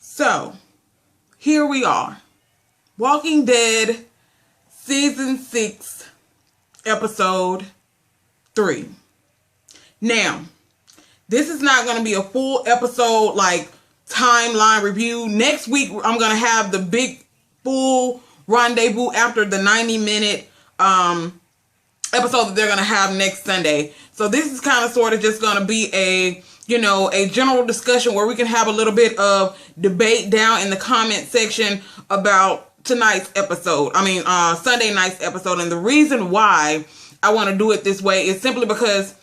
So, here we are. Walking Dead, Season 6, Episode 3. Now, this is not going to be a full episode, like, timeline review. Next week, I'm going to have the big, full rendezvous after the 90-minute episode that they're going to have next Sunday. So this is kind of sort of just going to be a general discussion where we can have a little bit of debate down in the comment section about tonight's episode. Sunday night's episode. And the reason why I want to do it this way is simply because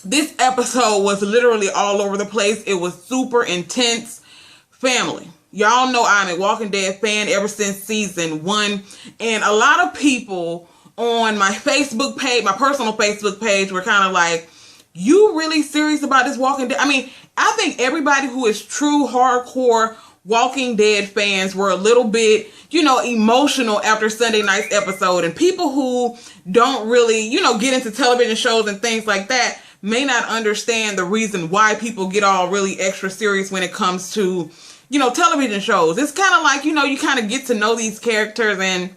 this episode was literally all over the place. It was super intense. Family, y'all know I'm a Walking Dead fan ever since season 1. And a lot of people on my Facebook page, my personal Facebook page, were kind of like, you really serious about this Walking Dead? I think everybody who is true hardcore Walking Dead fans were a little bit, emotional after Sunday night's episode. And people who don't really, get into television shows and things like that may not understand the reason why people get all really extra serious when it comes to, television shows. It's kind of like, you kind of get to know these characters and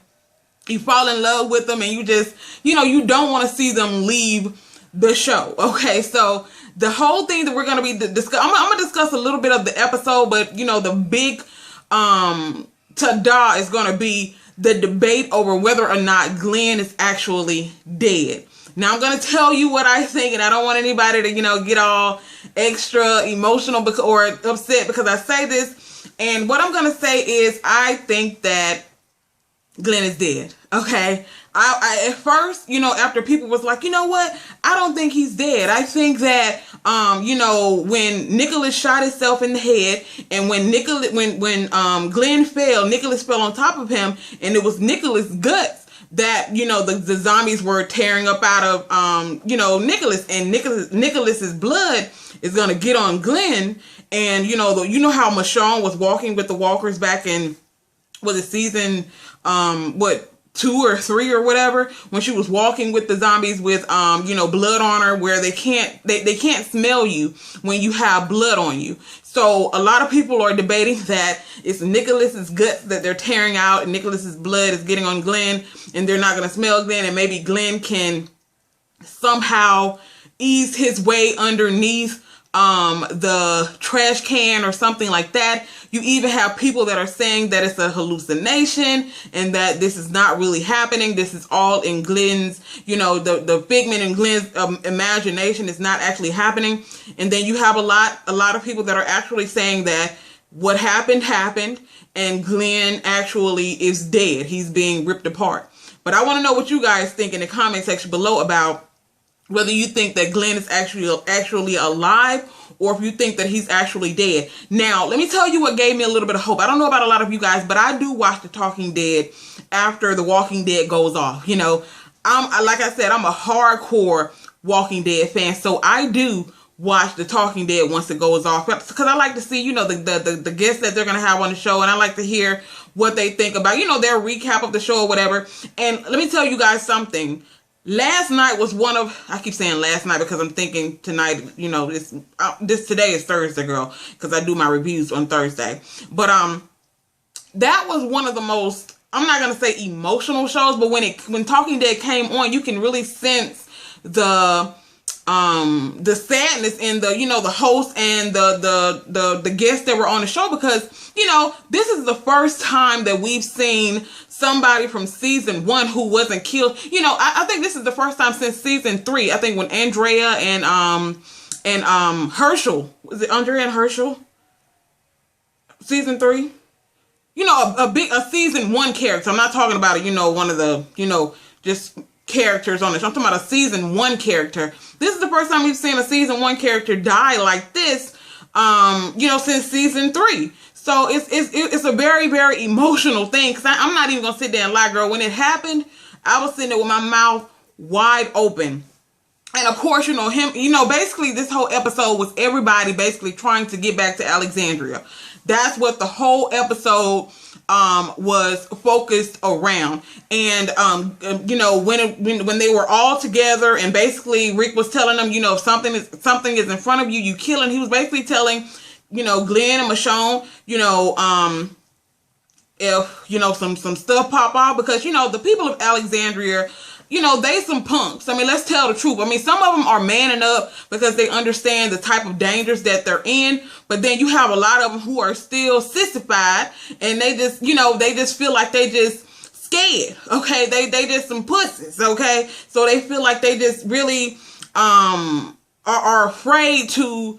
you fall in love with them and you just, you don't want to see them leave the show. Okay, so the whole thing that we're going to be discussing, I'm going to discuss a little bit of the episode, but the big ta-da is going to be the debate over whether or not Glenn is actually dead. Now I'm going to tell you what I think, and I don't want anybody to get all extra emotional or upset because I say this. And what I'm going to say is I think that Glenn is dead. Okay. I at first, after people was like, you know what? I don't think he's dead. I think that, when Nicholas shot himself in the head and when Glenn fell, Nicholas fell on top of him and it was Nicholas' guts that, the zombies were tearing up out of, Nicholas, and Nicholas's blood is going to get on Glenn. And, how Michonne was walking with the walkers back in, was it season, 2 or 3 or whatever, when she was walking with the zombies with, blood on her, where they can't smell you when you have blood on you. So a lot of people are debating that it's Nicholas's guts that they're tearing out and Nicholas's blood is getting on Glenn and they're not going to smell Glenn, and maybe Glenn can somehow ease his way underneath the trash can or something like that. You even have people that are saying that it's a hallucination and that this is not really happening. This is all in Glenn's, the figment in Glenn's imagination is not actually happening. And then you have a lot of people that are actually saying that what happened and Glenn actually is dead. He's being ripped apart. But I want to know what you guys think in the comment section below about whether you think that Glenn is actually alive or if you think that he's actually dead. Now, let me tell you what gave me a little bit of hope. I don't know about a lot of you guys, but I do watch The Talking Dead after The Walking Dead goes off. Like I said, I'm a hardcore Walking Dead fan, so I do watch The Talking Dead once it goes off because I like to see, the guests that they're going to have on the show, and I like to hear what they think about, their recap of the show or whatever. And let me tell you guys something. Last night was one of, I keep saying last night because I'm thinking tonight, this today is Thursday, girl, because I do my reviews on Thursday. But that was one of the most, I'm not going to say emotional shows, but when Talking Dead came on, you can really sense the sadness in the host and the guests that were on the show, because this is the first time that we've seen somebody from season 1 who wasn't killed. I think this is the first time since season 3. I think when Andrea and Herschel, was it Andrea and Herschel? Season 3? A season 1 character. I'm not talking about one of the, just characters on the show. I'm talking about a season 1 character. This is the first time we've seen a season 1 character die like this, since season 3. So it's a very, very emotional thing. Because I'm not even going to sit there and lie, girl. When it happened, I was sitting there with my mouth wide open. And of course, him, basically this whole episode was everybody basically trying to get back to Alexandria. That's what the whole episode was focused around. And when they were all together and basically Rick was telling them, if something is in front of you, you kill him. He was basically telling Glenn and Michonne, if, some stuff pop off, because, the people of Alexandria, they some punks. I mean, let's tell the truth. I mean, some of them are manning up because they understand the type of dangers that they're in. But then you have a lot of them who are still sissified, and they just, they just feel like they just scared. Okay. They just some pussies. Okay. So they feel like they just really, are afraid to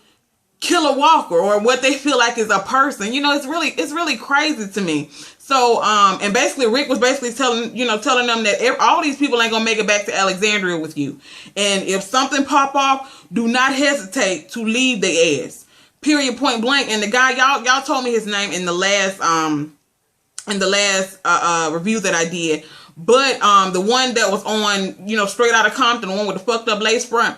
kill a walker, or what they feel like is a person. It's really crazy to me. So, and basically Rick was basically telling them that all these people ain't gonna make it back to Alexandria with you. And if something pop off, do not hesitate to leave the ass. Period, point blank. And the guy, y'all told me his name in the last review that I did. But, the one that was on, Straight Outta Compton, the one with the fucked up lace front,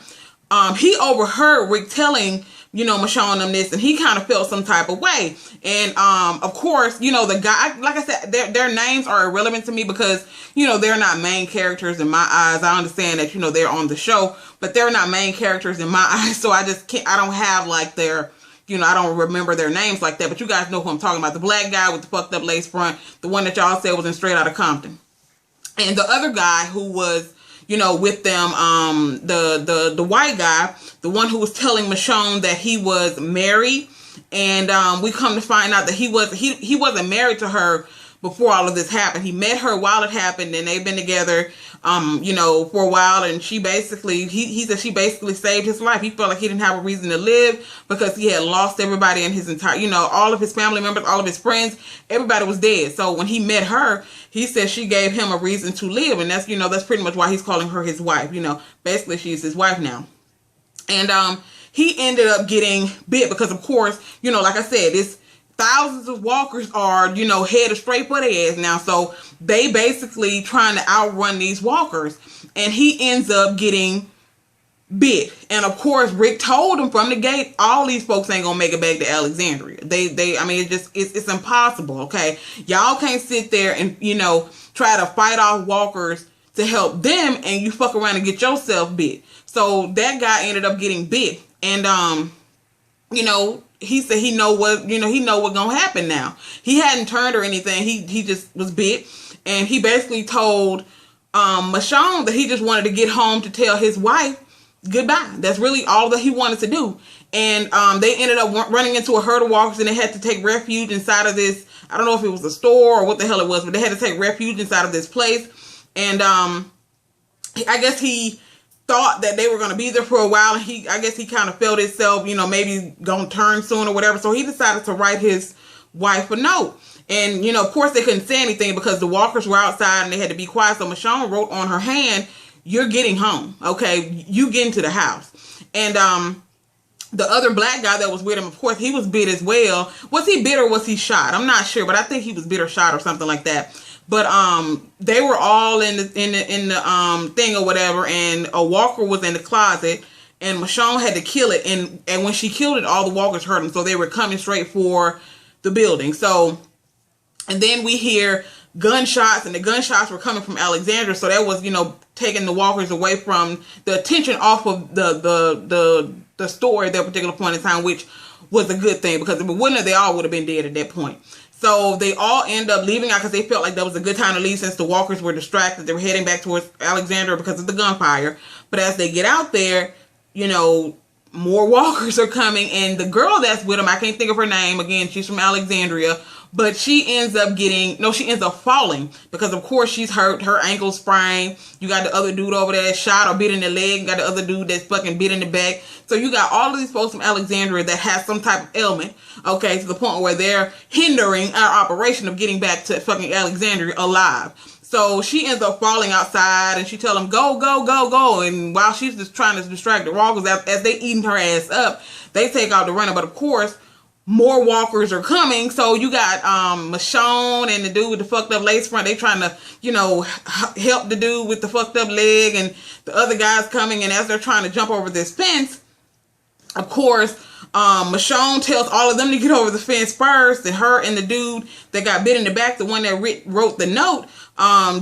he overheard Rick telling Michonne them this, and he kind of felt some type of way. And, of course, the guy, like I said, their names are irrelevant to me because, they're not main characters in my eyes. I understand that, they're on the show, but they're not main characters in my eyes. So I don't have like their, I don't remember their names like that, but you guys know who I'm talking about. The black guy with the fucked up lace front, the one that y'all said was in Straight Outta Compton. And the other guy who was, with them, the white guy, the one who was telling Michonne that he was married, and we come to find out that he wasn't married to her before all of this happened. He met her while it happened, and they've been together, for a while, and he said she basically saved his life. He felt like he didn't have a reason to live because he had lost everybody in his entire, all of his family members, all of his friends, everybody was dead. So when he met her, he said she gave him a reason to live, and that's, that's pretty much why he's calling her his wife. Basically she's his wife now. And he ended up getting bit because, of course, like I said, it's thousands of walkers are, headed straight for their ass now. So they basically trying to outrun these walkers, and he ends up getting bit. And of course, Rick told him from the gate, all these folks ain't gonna make it back to Alexandria. I mean, it's impossible. Okay. Y'all can't sit there and, try to fight off walkers to help them, and you fuck around and get yourself bit. So that guy ended up getting bit, and, he said he know what's gonna happen now. He hadn't turned or anything. He just was bit, and he basically told Michonne that he just wanted to get home to tell his wife goodbye. That's really all that he wanted to do. And they ended up running into a herd of walkers, and they had to take refuge inside of this, I don't know if it was a store or what the hell it was, but they had to take refuge inside of this place. And I guess he thought that they were going to be there for a while, and I guess he kind of felt himself, maybe going to turn soon or whatever. So he decided to write his wife a note. And, of course they couldn't say anything because the walkers were outside and they had to be quiet. So Michonne wrote on her hand, "You're getting home. Okay. You get into the house." And, the other black guy that was with him, of course, he was bit as well. Was he bit or was he shot? I'm not sure, but I think he was bit or shot or something like that. But they were all in the thing or whatever, and a walker was in the closet, and Michonne had to kill it, and when she killed it, all the walkers heard them, so they were coming straight for the building. So, and then we hear gunshots, and the gunshots were coming from Alexandria, so that was, taking the walkers away from the attention off of the store at that particular point in time, which was a good thing, because if it wouldn't have, they all would have been dead at that point. So they all end up leaving out because they felt like that was a good time to leave, since the walkers were distracted. They were heading back towards Alexandria because of the gunfire. But as they get out there, more walkers are coming, and the girl that's with them, I can't think of her name. Again, she's from Alexandria, but she ends up falling because, of course, she's hurt. Her ankle's sprained. You got the other dude over there shot or bit in the leg. You got the other dude that's fucking bit in the back. So you got all of these folks from Alexandria that has some type of ailment, okay, to the point where they're hindering our operation of getting back to fucking Alexandria alive. So she ends up falling outside, and she tell them, go, go, go, go. And while she's just trying to distract the walkers, as they eating her ass up, they take out the runner. But of course, more walkers are coming. So you got Michonne and the dude with the fucked up lace front. They trying to, help the dude with the fucked up leg, and the other guys coming. And as they're trying to jump over this fence, of course, Michonne tells all of them to get over the fence first, and her and the dude that got bit in the back, the one that wrote the note,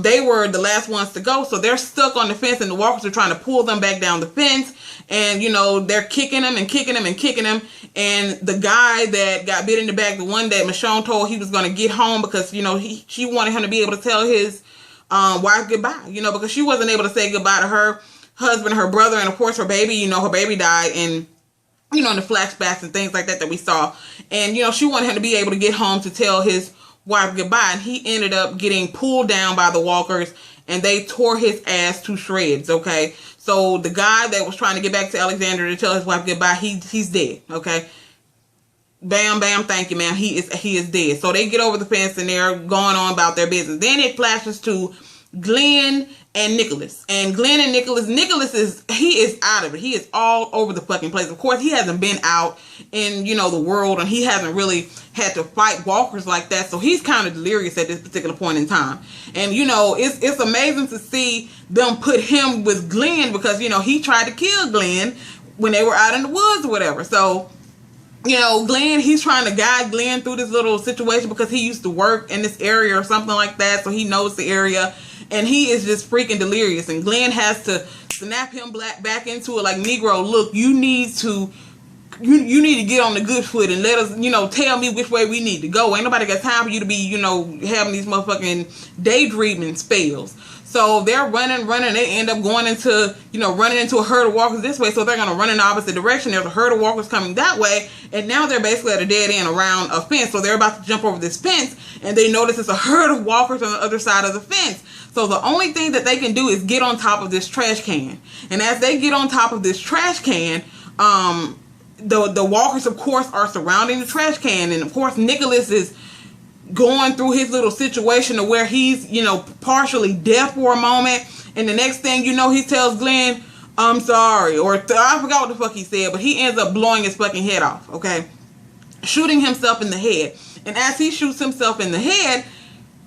they were the last ones to go. So they're stuck on the fence, and the walkers are trying to pull them back down the fence. And, you know, they're kicking them and kicking them and kicking them. And the guy that got bit in the back, the one that Michonne told he was going to get home because, you know, she wanted him to be able to tell his wife goodbye, you know, because she wasn't able to say goodbye to her husband, her brother, and of course her baby. You know, her baby died in, you know, in the flashbacks and things like that we saw. And, you know, she wanted him to be able to get home to tell his wife goodbye. And he ended up getting pulled down by the walkers, and they tore his ass to shreds, okay? So the guy that was trying to get back to Alexandria to tell his wife goodbye, he's dead, okay? Bam, bam, thank you, ma'am. He is dead. So they get over the fence, and they're going on about their business. Then it flashes to Glenn and Nicholas. And Glenn and Nicholas he is out of it. He is all over the fucking place. Of course, he hasn't been out in, you know, the world, and he hasn't really had to fight walkers like that. So he's kind of delirious at this particular point in time. And, you know, it's amazing to see them put him with Glenn because, you know, he tried to kill Glenn when they were out in the woods or whatever. So, you know, Glenn, he's trying to guide Glenn through this little situation because he used to work in this area or something like that. So he knows the area, and he is just freaking delirious. And Glenn has to snap him back into it like, Negro, look, you need to get on the good foot and let us, you know, tell me which way we need to go. Ain't nobody got time for you to be, you know, having these motherfucking daydreaming spells. So they're running. They end up going into, you know, running into a herd of walkers this way. So they're going to run in the opposite direction. There's a herd of walkers coming that way. And now they're basically at a dead end around a fence. So they're about to jump over this fence. And they notice it's a herd of walkers on the other side of the fence. So the only thing that they can do is get on top of this trash can. And as they get on top of this trash can, the walkers, of course, are surrounding the trash can. And, of course, Nicholas is going through his little situation to where he's, you know, partially deaf for a moment. And the next thing you know, he tells Glenn, I'm sorry. Or I forgot what the fuck he said, but he ends up blowing his fucking head off, okay? Shooting himself in the head. And as he shoots himself in the head,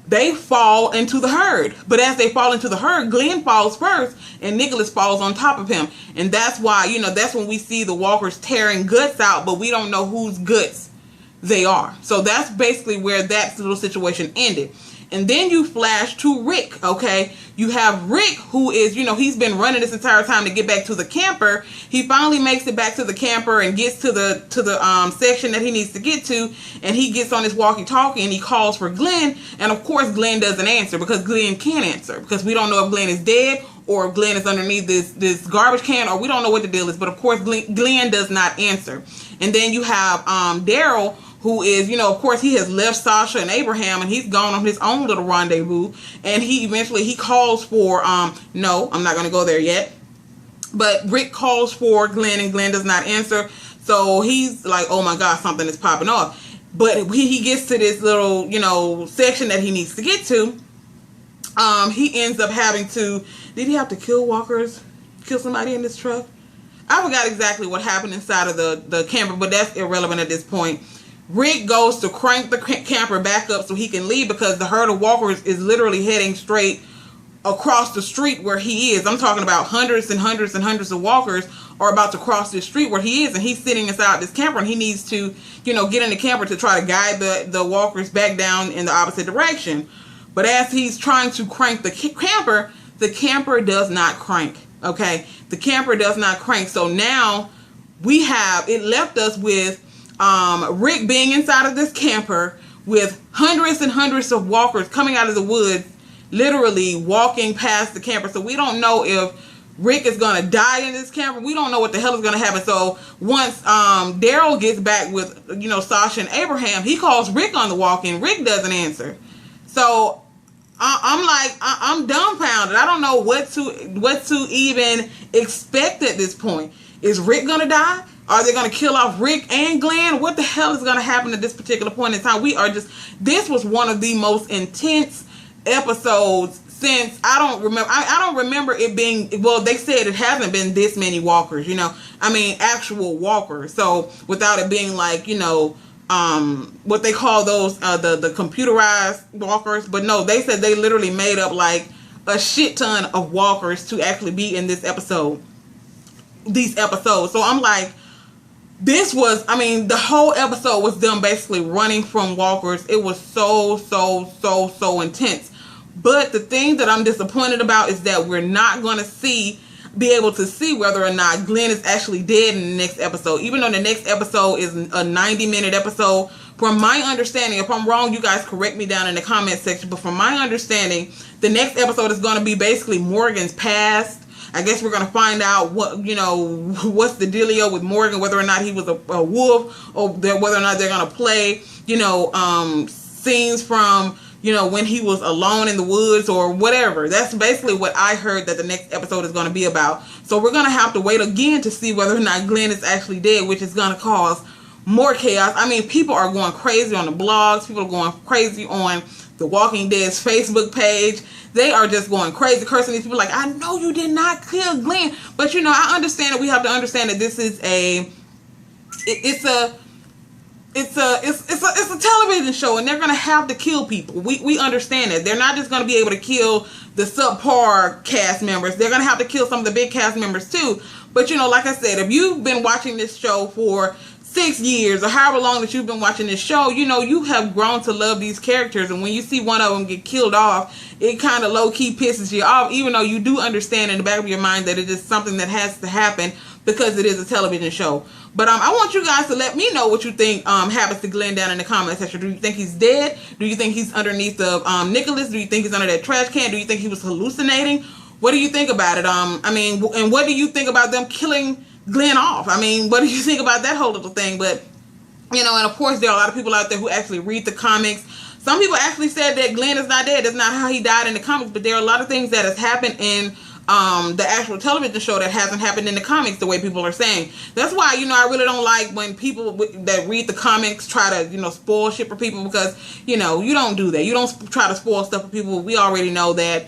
they fall into the herd. But as they fall into the herd, Glenn falls first and Nicholas falls on top of him. And that's why, you know, that's when we see the walkers tearing guts out, but we don't know whose guts they are. So that's basically where that little situation ended. And then you flash to Rick, okay? You have Rick, who is, you know, he's been running this entire time to get back to the camper. He finally makes it back to the camper and gets to the section that he needs to get to. And he gets on his walkie-talkie and he calls for Glenn. And of course, Glenn doesn't answer because Glenn can't answer. Because we don't know if Glenn is dead or if Glenn is underneath this garbage can, or we don't know what the deal is. But of course, Glenn does not answer. And then you have Daryl, who is, you know, of course, he has left Sasha and Abraham, and he's gone on his own little rendezvous. And he calls for, no, I'm not going to go there yet. But Rick calls for Glenn, and Glenn does not answer. So he's like, oh my God, something is popping off. But he gets to this little, you know, section that he needs to get to. He ends up having to, did he have to kill somebody in this truck? I forgot exactly what happened inside of the camper, but that's irrelevant at this point. Rick goes to crank the camper back up so he can leave because the herd of walkers is literally heading straight across the street where he is. I'm talking about hundreds and hundreds and hundreds of walkers are about to cross this street where he is, and he's sitting inside this camper, and he needs to, you know, get in the camper to try to guide the walkers back down in the opposite direction. But as he's trying to crank the camper does not crank, okay? The camper does not crank. So now it left us with Rick being inside of this camper with hundreds and hundreds of walkers coming out of the woods, literally walking past the camper. So we don't know if Rick is going to die in this camper. We don't know what the hell is going to happen. So once Daryl gets back with, you know, Sasha and Abraham, he calls Rick on the walk-in. Rick doesn't answer. So I'm dumbfounded. I don't know what to even expect at this point. Is Rick going to die? Are they going to kill off Rick and Glenn? What the hell is going to happen at this particular point in time? This was one of the most intense episodes since, I don't remember it being, well, they said it hasn't been this many walkers, you know, I mean, actual walkers. So without it being like, you know, what they call those, the computerized walkers. But no, they said they literally made up like a shit ton of walkers to actually be in these episodes. So I'm like, this was, I mean, the whole episode was them basically running from walkers. It was so intense. But the thing that I'm disappointed about is that we're not going to be able to see whether or not Glenn is actually dead in the next episode. Even though the next episode is a 90-minute episode, from my understanding, if I'm wrong, you guys correct me down in the comment section, but from my understanding, the next episode is going to be basically Morgan's past. I guess we're going to find out what, you know, what's the dealio with Morgan, whether or not he was a wolf, or whether or not they're going to play, you know, scenes from, you know, when he was alone in the woods or whatever. That's basically what I heard that the next episode is going to be about. So we're going to have to wait again to see whether or not Glenn is actually dead, which is going to cause more chaos. I mean, people are going crazy on the blogs. People are going crazy on the Walking Dead's Facebook page. They are just going crazy, cursing these people like, I know you did not kill Glenn. But, you know, I understand that we have to understand that this is it's a television show, and they're going to have to kill people. We understand that. They're not just going to be able to kill the subpar cast members. They're going to have to kill some of the big cast members too. But, you know, like I said, if you've been watching this show for 6 years or however long that you've been watching this show, you know, you have grown to love these characters, and when you see one of them get killed off, it kind of low-key pisses you off, even though you do understand in the back of your mind that it is something that has to happen because it is a television show. But I want you guys to let me know what you think happens to Glenn down in the comment section. Do you think he's dead? Do you think he's underneath the Nicholas? Do you think he's under that trash can? Do you think he was hallucinating? What do you think about it? I mean, and what do you think about them killing Glenn off? I mean, what do you think about that whole little thing? But, you know, and of course there are a lot of people out there who actually read the comics. Some people actually said that Glenn is not dead. That's not how he died in the comics. But there are a lot of things that has happened in the actual television show that hasn't happened in the comics the way people are saying. That's why, you know, I really don't like when people that read the comics try to, you know, spoil shit for people, because, you know, you don't do that. You don't try to spoil stuff for people. We already know that,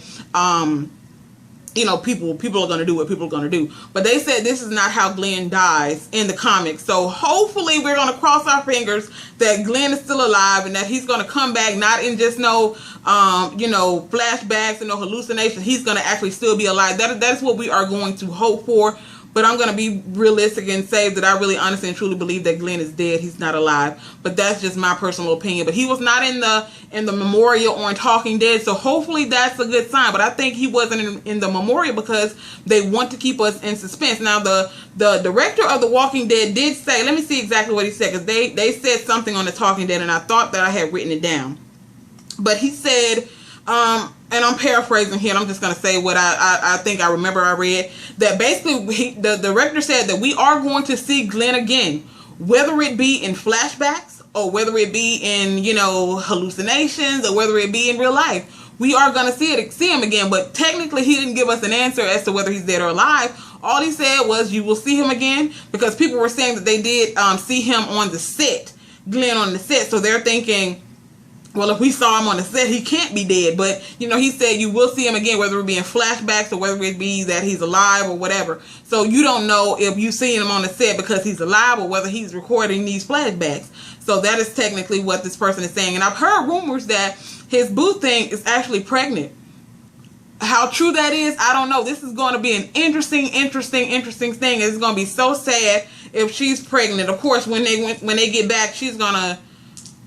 you know, people are going to do what people are going to do. But they said this is not how Glenn dies in the comics. So hopefully we're going to cross our fingers that Glenn is still alive and that he's going to come back, not in just no, you know, flashbacks and no hallucinations. He's going to actually still be alive. That's what we are going to hope for. But I'm going to be realistic and say that I really honestly and truly believe that Glenn is dead. He's not alive. But that's just my personal opinion. But he was not in the memorial or in Talking Dead. So hopefully that's a good sign. But I think he wasn't in the memorial because they want to keep us in suspense. Now, the director of The Walking Dead did say, let me see exactly what he said, because they said something on the Talking Dead and I thought that I had written it down. But he said, and I'm paraphrasing here, and I'm just going to say what I think I remember I read, that basically the director said that we are going to see Glenn again, whether it be in flashbacks or whether it be in, you know, hallucinations or whether it be in real life. We are going to see him again, but technically he didn't give us an answer as to whether he's dead or alive. All he said was you will see him again, because people were saying that they did see him on the set, Glenn on the set, so they're thinking, well, if we saw him on the set, he can't be dead. But, you know, he said you will see him again, whether it be in flashbacks or whether it be that he's alive or whatever. So you don't know if you've seen him on the set because he's alive or whether he's recording these flashbacks. So that is technically what this person is saying. And I've heard rumors that his boo thing is actually pregnant. How true that is, I don't know. This is going to be an interesting thing. It's going to be so sad if she's pregnant. Of course, when they get back, she's going to...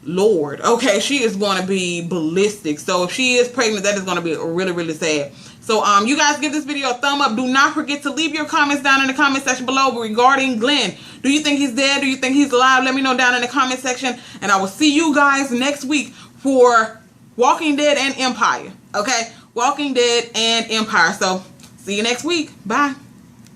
Lord, okay, she is going to be ballistic. So if she is pregnant, that is going to be really sad. So you guys give this video a thumb up. Do not forget to leave your comments down in the comment section below regarding Glenn. Do you think he's dead? Do you think he's alive? Let me know down in the comment section, and I will see you guys next week for Walking Dead and Empire. Okay, Walking Dead and Empire. So see you next week. Bye.